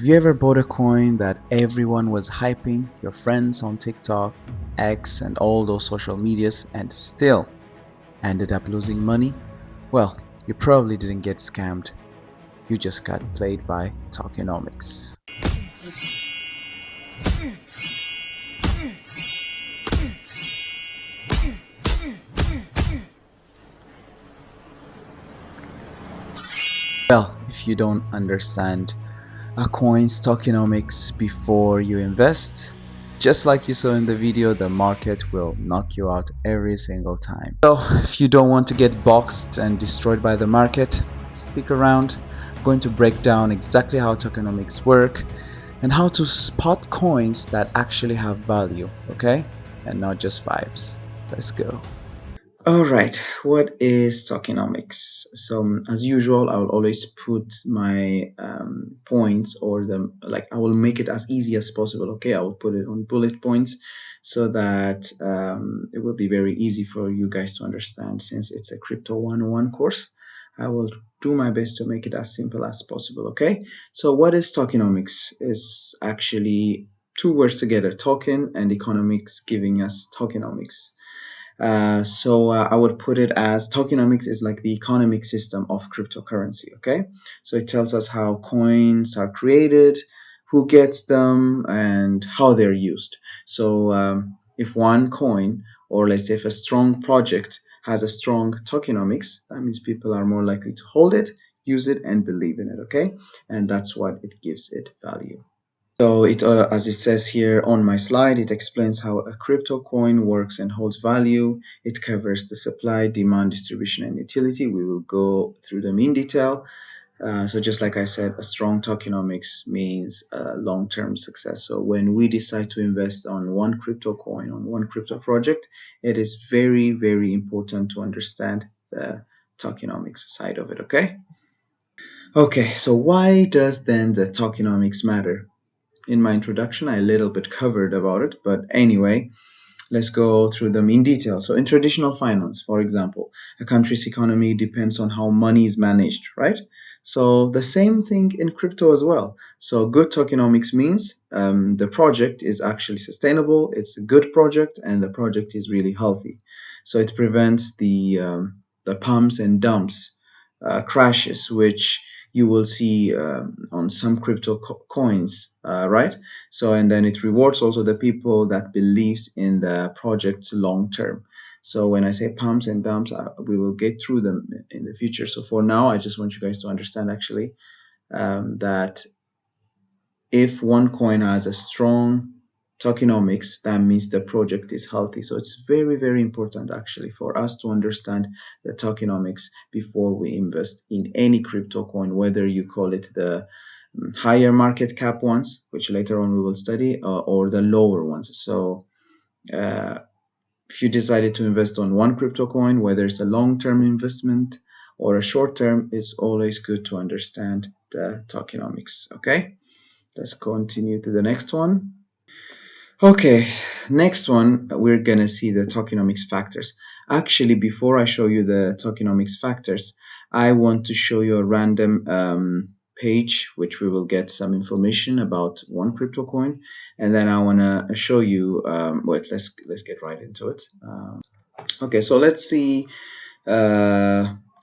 you ever bought a coin that everyone was hyping, your friends on TikTok, X, and all those social medias, and still ended up losing money? Well, you probably didn't get scammed. You just got played by Tokenomics. Well, if you don't understand a coin's tokenomics before you invest, just like you saw in the video, the market will knock you out every single time. So if you don't want to get boxed and destroyed by the market, stick around. I'm going to break down exactly how tokenomics work and how to spot coins that actually have value, okay? And not just vibes. Let's go. All right, what is tokenomics? So as usual, I will always put my points or I will make it as easy as possible. Okay, I will put it on bullet points so that it will be very easy for you guys to understand. Since it's a crypto 101 course, I will do my best to make it as simple as possible. Okay, so what is tokenomics? Is actually two words together, token and economics, giving us tokenomics. I would put it as tokenomics is like the economic system of cryptocurrency. Okay, so it tells us how coins are created, who gets them, and how they're used. If one coin, or let's say if a strong project has a strong tokenomics, that means people are more likely to hold it, use it, and believe in it. Okay, and that's what it gives it value. So as it says here on my slide, it explains how a crypto coin works and holds value. It covers the supply, demand, distribution, and utility. We will go through them in detail. So just like I said, a strong tokenomics means long-term success. So when we decide to invest on one crypto coin, on one crypto project, it is very, very important to understand the tokenomics side of it, okay? Okay, so why does then the tokenomics matter? In my introduction, I a little bit covered about it, but anyway, let's go through them in detail. So in traditional finance, for example, a country's economy depends on how money is managed, right? So the same thing in crypto as well. So good tokenomics means the project is actually sustainable, it's a good project, and the project is really healthy. So it prevents the pumps and dumps crashes, which you will see on some crypto coins, right? So and then it rewards also the people that believes in the project long term. So when I say pumps and dumps, we will get through them in the future. So for now, I just want you guys to understand actually that if one coin has a strong tokenomics, that means the project is healthy. So it's very, very important actually for us to understand the tokenomics before we invest in any crypto coin, whether you call it the higher market cap ones, which later on we will study, or the lower ones. So if you decided to invest on one crypto coin, whether it's a long-term investment or a short-term, it's always good to understand the tokenomics. Okay, let's continue to the next one. Okay, next one, we're gonna see the tokenomics factors. Actually, before I show you the tokenomics factors, I want to show you a random page which we will get some information about one crypto coin, and then I want to show you wait, let's get right into it. Okay, so let's see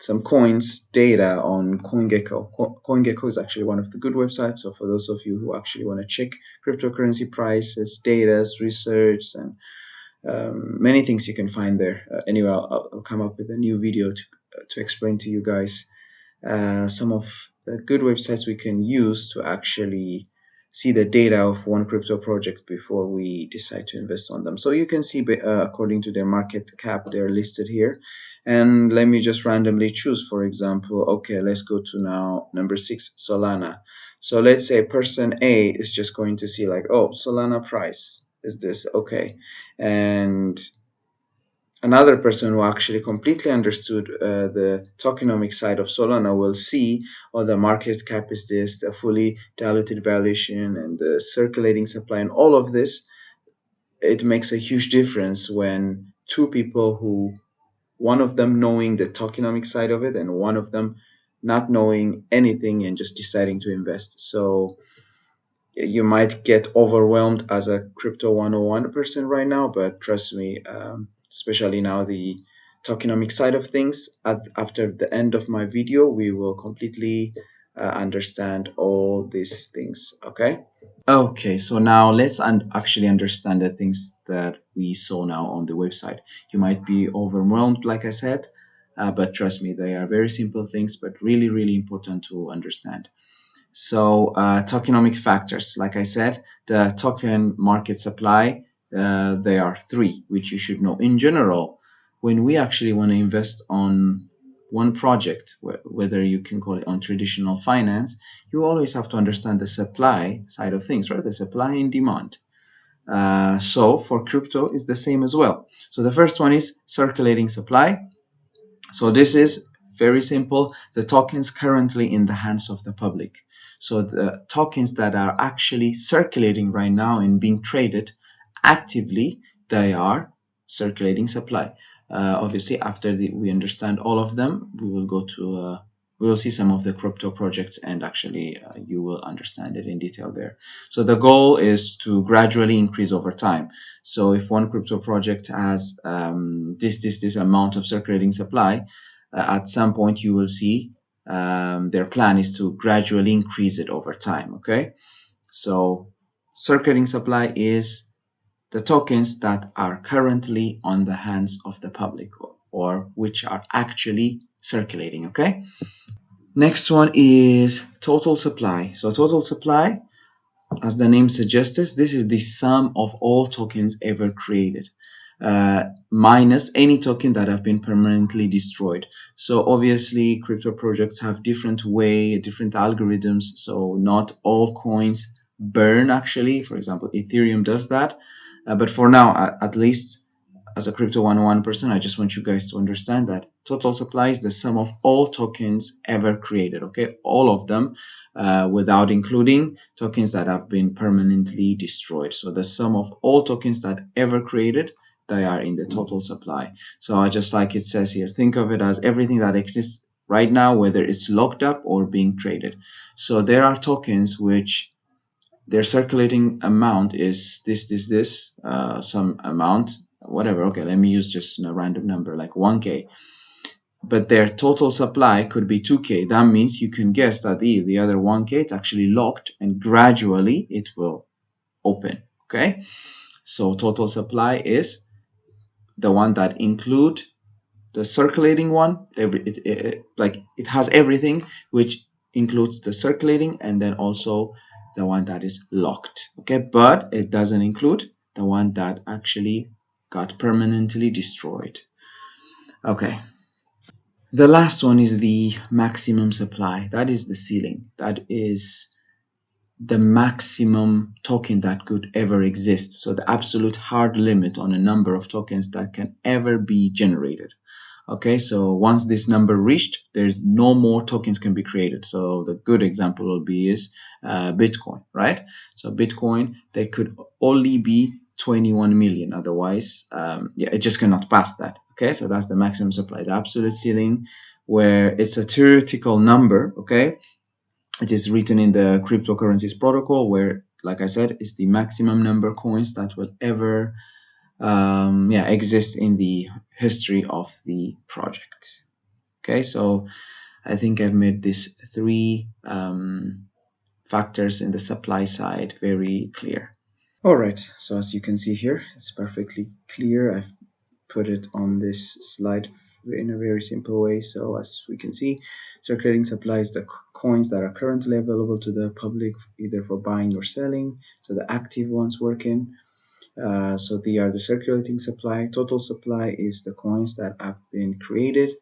some coins data on CoinGecko. CoinGecko is actually one of the good websites. So for those of you who actually want to check cryptocurrency prices, data, research, and many things you can find there. Anyway, I'll come up with a new video to explain to you guys some of the good websites we can use to actually see the data of one crypto project before we decide to invest on them. So you can see according to their market cap, they're listed here. And let me just randomly choose, for example, okay, let's go to now number 6, Solana. So let's say person A is just going to see like, oh, Solana price is this, okay. And another person who actually completely understood the tokenomic side of Solana will see, oh, the market cap is this, the fully diluted valuation, and the circulating supply, and all of this. It makes a huge difference when two people who, one of them knowing the tokenomic side of it, and one of them not knowing anything and just deciding to invest. So You might get overwhelmed as a crypto 101 person right now, but trust me, especially now the tokenomic side of things, after the end of my video, we will completely understand all these things. Okay. Okay, so now let's actually understand the things that we saw now on the website. You might be overwhelmed, like I said, but trust me, they are very simple things, but really, really important to understand. So, tokenomic factors, like I said, the token market supply, there are three, which you should know. In general, when we actually want to invest on one project, whether you can call it on traditional finance, you always have to understand the supply side of things, right? The supply and demand. So for crypto, it's the same as well. So the first one is circulating supply. So this is very simple. The tokens currently in the hands of the public. So the tokens that are actually circulating right now and being traded actively, they are circulating supply. Obviously, after we understand all of them, we will go to we will see some of the crypto projects, and actually you will understand it in detail there. So the goal is to gradually increase over time. So if one crypto project has this amount of circulating supply, at some point you will see their plan is to gradually increase it over time. Okay, so circulating supply is the tokens that are currently on the hands of the public, or which are actually circulating. Okay, next one is total supply. So total supply, as the name suggests, this is the sum of all tokens ever created, minus any token that have been permanently destroyed. So obviously, crypto projects have different algorithms. So not all coins burn actually. For example, Ethereum does that. But for now, at least, as a crypto 101 person, I just want you guys to understand that total supply is the sum of all tokens ever created. Okay, all of them, without including tokens that have been permanently destroyed. So the sum of all tokens that ever created, they are in the total supply. So just like it says here, think of it as everything that exists right now, whether it's locked up or being traded. So there are tokens which their circulating amount is some amount, whatever. Okay, let me use just a random number like 1k, but their total supply could be 2k. That means you can guess that the other 1k it's actually locked, and gradually it will open. Okay, so total supply is the one that include the circulating one. It has everything, which includes the circulating and then also the one that is locked. Okay, but it doesn't include the one that actually got permanently destroyed. Okay, the last one is the maximum supply. That is the ceiling. That is the maximum token that could ever exist. So the absolute hard limit on a number of tokens that can ever be generated. Okay, so once this number reached, there's no more tokens can be created. So the good example will be is Bitcoin, right? So Bitcoin, they could only be 21 million. Otherwise, it just cannot pass that. Okay, so that's the maximum supply, the absolute ceiling, where it's a theoretical number. Okay, it is written in the cryptocurrencies protocol, where, like I said, is the maximum number of coins that will ever exist in the history of the project. Okay, so I think I've made these three factors in the supply side very clear. All right, so as you can see here, it's perfectly clear. I've put it on this slide in a very simple way. So as we can see, circulating supply is the coins that are currently available to the public, either for buying or selling. So the active ones working. So they are the circulating supply. Total supply is the coins that have been created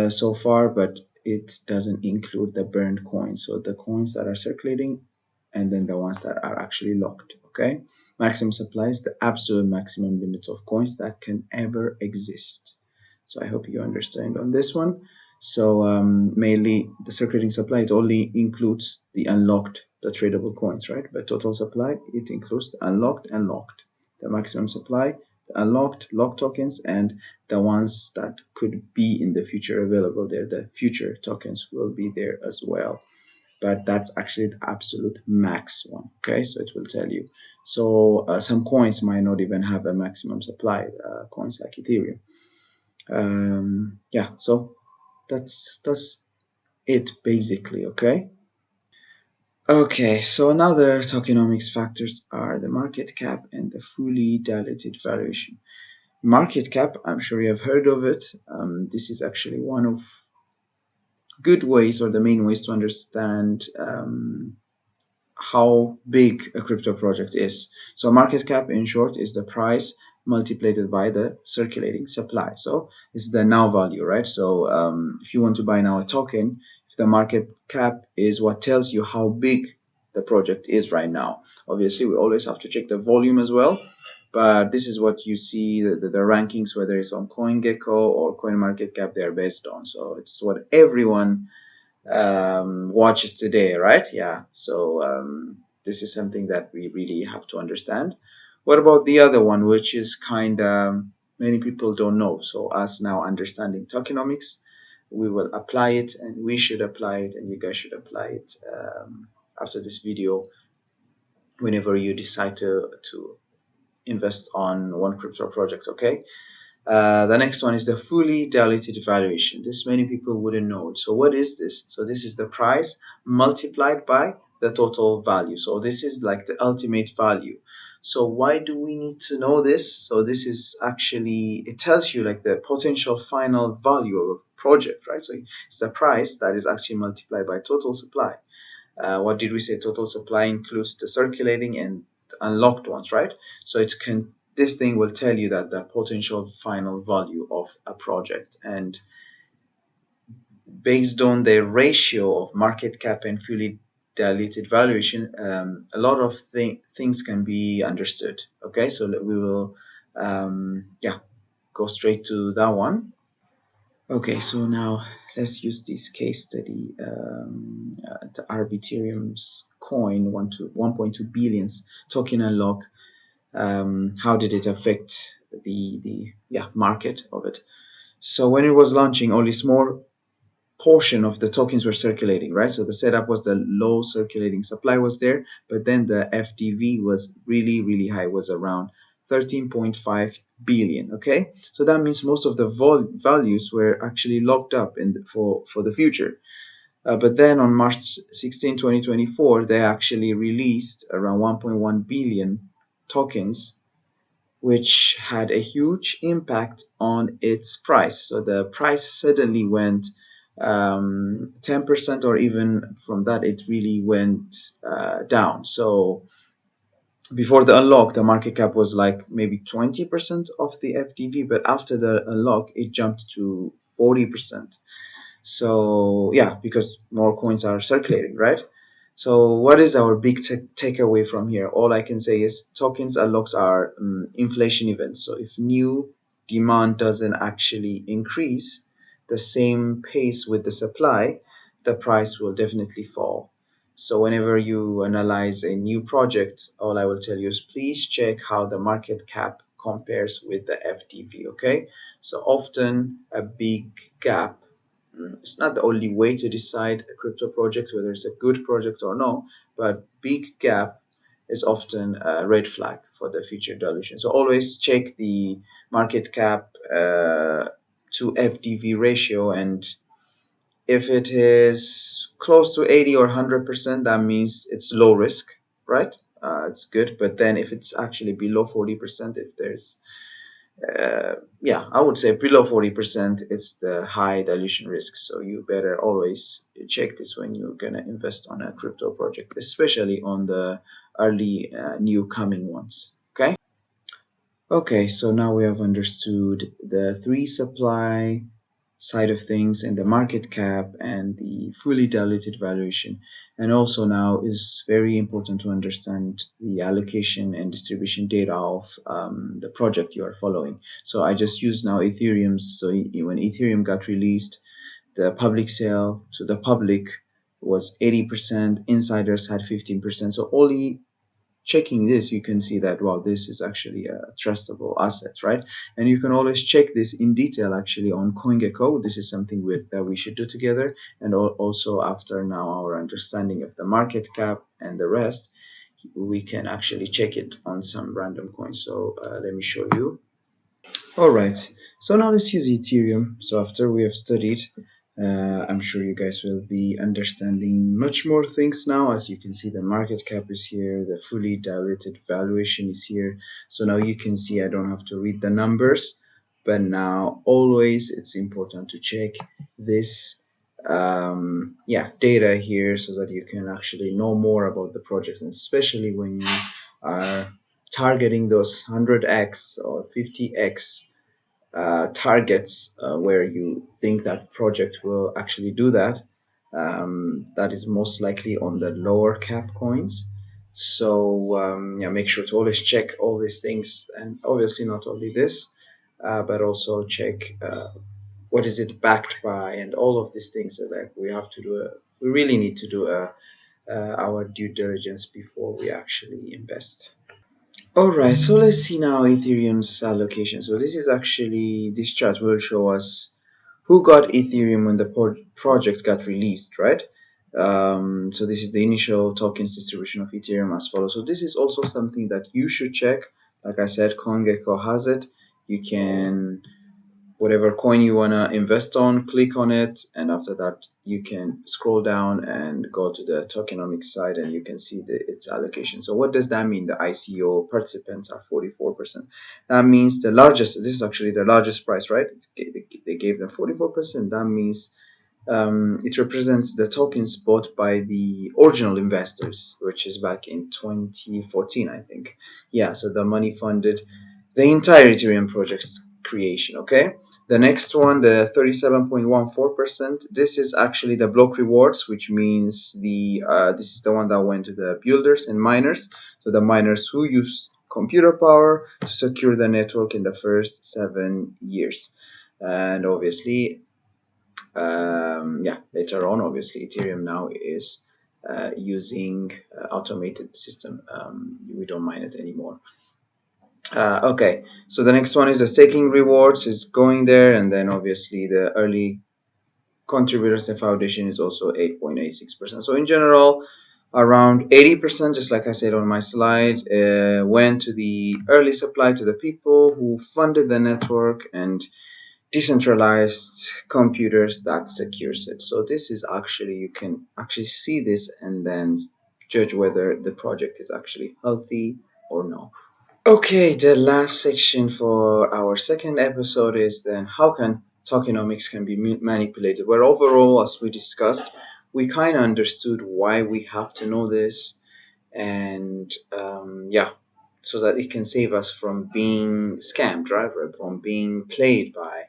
so far, but it doesn't include the burned coins. So the coins that are circulating and then the ones that are actually locked. Okay. Maximum supply is the absolute maximum limit of coins that can ever exist. So I hope you understand on this one. So mainly the circulating supply, it only includes the unlocked, the tradable coins, right? But total supply, it includes the unlocked and locked. The maximum supply, the unlocked, locked tokens, and the ones that could be in the future available there. The future tokens will be there as well. but that's actually the absolute max one. Okay, so it will tell you. So some coins might not even have a maximum supply, coins like Ethereum. Yeah, so that's it basically. Okay. Okay, so another tokenomics factors are the market cap and the fully diluted valuation. Market cap, I'm sure you have heard of it. This is actually one of good ways or the main ways to understand how big a crypto project is. So market cap, in short, is the price multiplied by the circulating supply. So it's the now value, right? So if you want to buy now a token, if the market cap is what tells you how big the project is right now. Obviously, we always have to check the volume as well. But this is what you see the rankings, whether it's on CoinGecko or CoinMarketCap, they're based on. So it's what everyone watches today, right? Yeah. So this is something that we really have to understand. What about the other one, which is kind of many people don't know? So us now understanding tokenomics, we will apply it, and we should apply it, and you guys should apply it after this video. Whenever you decide to invest on one crypto project, okay? The next one is the fully diluted valuation. This many people wouldn't know. So what is this? So this is the price multiplied by the total value. So this is like the ultimate value. So why do we need to know this? So this is actually, it tells you like the potential final value of a project, right? So it's the price that is actually multiplied by total supply. What did we say? Total supply includes the circulating and unlocked ones, right? So it can, this thing will tell you that the potential final value of a project, and based on the ratio of market cap and fully diluted valuation, a lot of things can be understood. Okay, so we will yeah, go straight to that one. Okay, so now let's use this case study. The Arbitrum's coin, 1.2 billions token unlock. How did it affect the market of it? So when it was launching, only small portion of the tokens were circulating, right? So the setup was the low circulating supply was there, but then the FDV was really, really high, was around 13.5 billion. Okay, so that means most of the values were actually locked up for the future. But then on March 16, 2024, they actually released around 1.1 billion tokens, which had a huge impact on its price. So the price suddenly went 10%, or even from that, it really went down. So before the unlock, the market cap was like maybe 20% of the FDV, but after the unlock, it jumped to 40%. So yeah, because more coins are circulating, right? So what is our big takeaway from here? All I can say is tokens unlocks are inflation events. So if new demand doesn't actually increase the same pace with the supply, the price will definitely fall. So whenever you analyze a new project, all I will tell you is please check how the market cap compares with the FDV, okay? So often a big gap, it's not the only way to decide a crypto project whether it's a good project or no, but big gap is often a red flag for the future dilution. So always check the market cap to FDV ratio, and if it is close to 80 or 100%, that means it's low risk, right? It's good. But then if it's actually below 40%, if there's I would say below 40%, it's the high dilution risk. So you better always check this when you're gonna invest on a crypto project, especially on the early new coming ones. Okay. Okay, so now we have understood the three supply side of things and the market cap and the fully diluted valuation. And also now is very important to understand the allocation and distribution data of the project you are following. So I just use now Ethereum's. So when Ethereum got released, the public sale to the public was 80%, insiders had 15%. So only checking this, you can see that, wow, this is actually a trustable asset, right? And you can always check this in detail actually on CoinGecko. This is something that we should do together. And also, after now our understanding of the market cap and the rest, we can actually check it on some random coins. So let me show you. All right, so now let's use Ethereum. So after we have studied, I'm sure you guys will be understanding much more things now. As you can see, the market cap is here, the fully diluted valuation is here. So now you can see I don't have to read the numbers, but now always it's important to check this data here so that you can actually know more about the project, and especially when you are targeting those 100x or 50x targets where you think that project will actually do that. That is most likely on the lower cap coins. So make sure to always check all these things, and obviously not only this, but also check what is it backed by, and all of these things. So like we really need to do our due diligence before we actually invest. All right, so let's see now Ethereum's allocation. So this is actually, this chart will show us who got Ethereum when the project got released, right? So this is the initial tokens distribution of Ethereum as follows. So this is also something that you should check. Like I said, CoinGecko has it. You can, whatever coin you want to invest on, click on it, and after that you can scroll down and go to the tokenomics side, and you can see its allocation. So what does that mean? The ICO participants are 44%. That means the largest, this is actually the largest price, right? They gave them 44%. That means it represents the tokens bought by the original investors, which is back in 2014, I think. Yeah, so the money funded the entire Ethereum project's creation. Okay, the next one, the 37.14%. This is actually the block rewards, which means this is the one that went to the builders and miners. So the miners who use computer power to secure the network in the first 7 years. And obviously, later on, obviously, Ethereum now is using automated system. We don't mine it anymore. Okay, so the next one is the staking rewards is going there, and then obviously the early contributors and foundation is also 8.86%. So in general, around 80%, just like I said on my slide, went to the early supply, to the people who funded the network and decentralized computers that secures it. So this is actually, you can actually see this and then judge whether the project is actually healthy or no. Okay, the last section for our second episode is then how can tokenomics can be manipulated. Where overall, as we discussed, we kind of understood why we have to know this, and so that it can save us from being scammed, right? From being played by.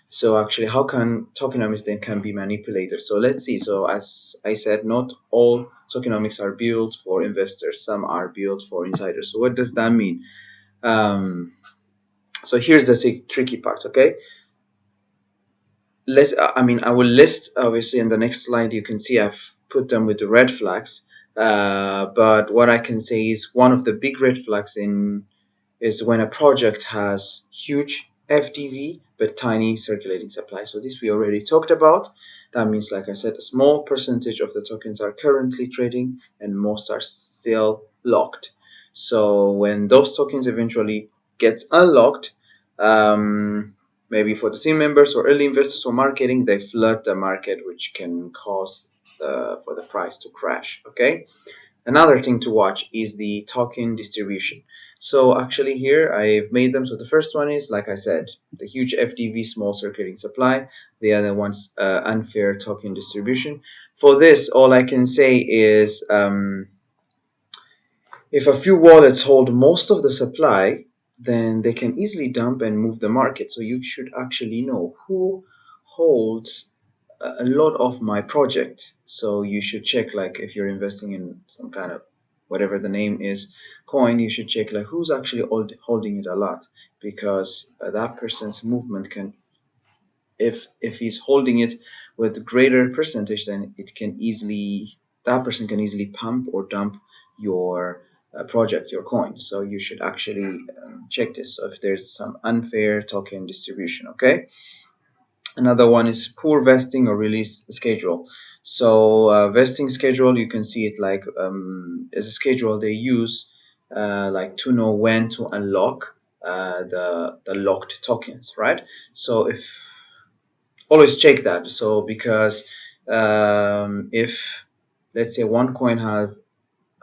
So actually, how can tokenomics then can be manipulated? So let's see. So as I said, not all tokenomics are built for investors. Some are built for insiders. So what does that mean? Um, so here's the tricky part, okay? I will list, obviously, in the next slide, you can see I've put them with the red flags. But what I can say is one of the big red flags is when a project has huge FDV but tiny circulating supply. So this we already talked about. That means, like I said, a small percentage of the tokens are currently trading and most are still locked. So when those tokens eventually get unlocked, maybe for the team members or early investors or marketing, they flood the market, which can cause for the price to crash. Okay. Another thing to watch is the token distribution. So actually here I've made them. So the first one is, like I said, the huge FDV, small circulating supply. The other one's unfair token distribution. For this, all I can say is if a few wallets hold most of the supply, then they can easily dump and move the market. So you should actually know who holds a lot of my project. So you should check, like if you're investing in some kind of whatever the name is coin, you should check like who's actually holding it a lot, because that person's movement can, if he's holding it with greater percentage, then it can easily, that person can easily pump or dump your project, your coin. So you should actually check this. So if there's some unfair token distribution, okay. Another one is poor vesting or release schedule. So vesting schedule, you can see it like as a schedule they use like to know when to unlock the locked tokens, right? So if always check that. So because if let's say one coin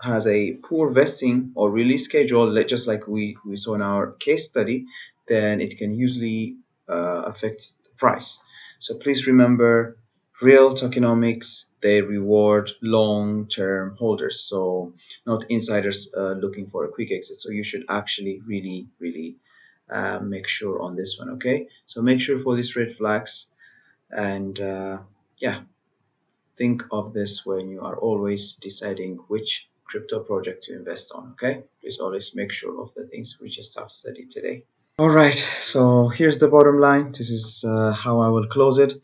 has a poor vesting or release schedule, just like we saw in our case study, then it can usually affect the price. So please remember, real tokenomics, they reward long-term holders, so not insiders looking for a quick exit. So you should actually really make sure on this one, okay? So make sure for these red flags, and yeah, think of this when you are always deciding which crypto project to invest on, okay? Please always make sure of the things we just have studied today. All right, so here's the bottom line. This is how I will close it.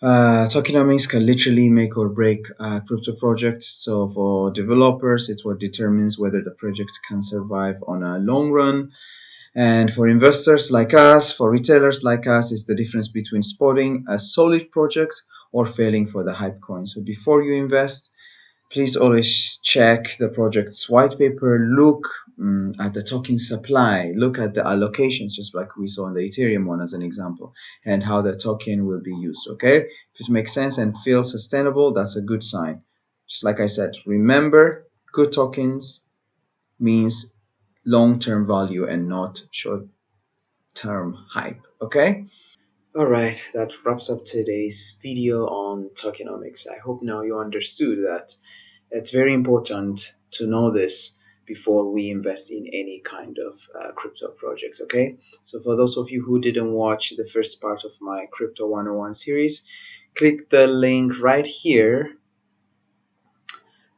Tokenomics can literally make or break crypto projects. So for developers, it's what determines whether the project can survive on a long run. And for investors like us, for retailers like us, it's the difference between spotting a solid project or failing for the hype coin. So before you invest, please always check the project's white paper, look at the token supply, look at the allocations, just like we saw in the Ethereum one as an example, and how the token will be used, okay? If it makes sense and feels sustainable, that's a good sign. Just like I said, remember, good tokens means long-term value and not short-term hype, okay? All right, that wraps up today's video on tokenomics. I hope now you understood that it's very important to know this before we invest in any kind of crypto project, okay? So for those of you who didn't watch the first part of my Crypto 101 series, click the link right here.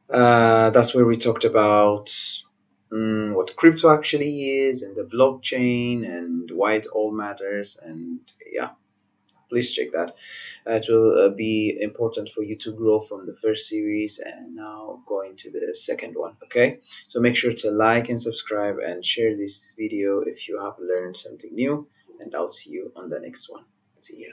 That's where we talked about what crypto actually is and the blockchain and why it all matters. And yeah, please check that. It will be important for you to grow from the first series and now going to the second one, okay? So make sure to like and subscribe and share this video if you have learned something new, and I'll see you on the next one. See ya.